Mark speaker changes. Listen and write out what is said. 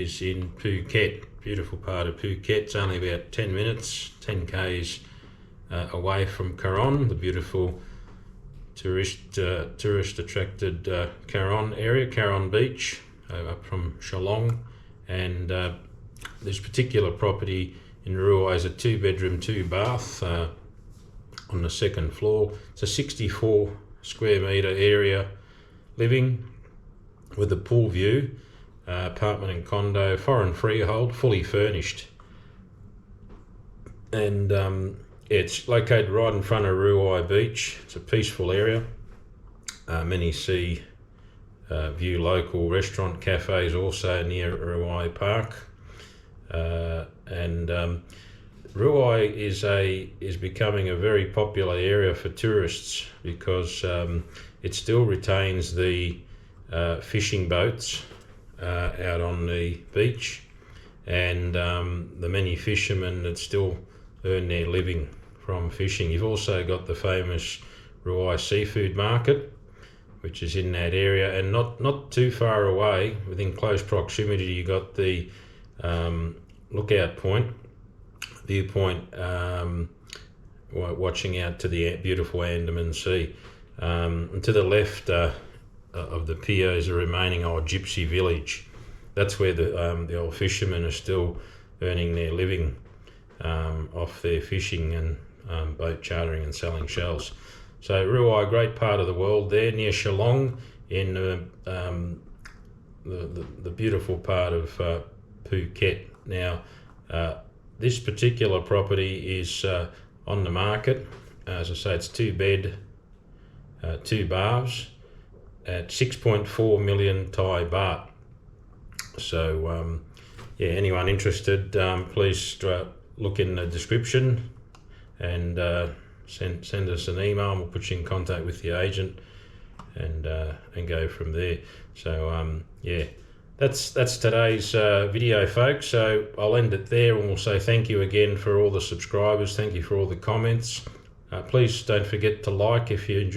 Speaker 1: is in Phuket, beautiful part of Phuket. It's only about 10 minutes, 10 k's away from Karon, the beautiful tourist attracted Karon area, Karon Beach, up from Chalong. And this particular property in Rawai is a 2-bedroom, 2-bath on the second floor. It's a 64 square metre area living with a pool view, apartment and condo, foreign freehold, fully furnished. And it's located right in front of Rawai Beach. It's a peaceful area. Many sea view local restaurant cafes also near Rawai Park. Rawai is becoming a very popular area for tourists because it still retains the fishing boats out on the beach, and the many fishermen that still earn their living from fishing. You've also got the famous Rawai Seafood Market, which is in that area, and not too far away, within close proximity, you got the lookout point, viewpoint, watching out to the beautiful Andaman Sea. And to the left of the pier is the remaining old Gypsy Village. That's where the old fishermen are still earning their living off their fishing and boat chartering and selling shells. So Rawai, a great part of the world there, near Chalong, in the beautiful part of Phuket. Now, this particular property is on the market. As I say, it's 2-bed, 2 baths at 6.4 million Thai baht. So, yeah, anyone interested, please look in the description and send us an email, and we'll put you in contact with the agent and go from there. So, yeah. That's today's video, folks. So I'll end it there, and we'll say thank you again for all the subscribers. Thank you for all the comments. Please don't forget to like if you enjoy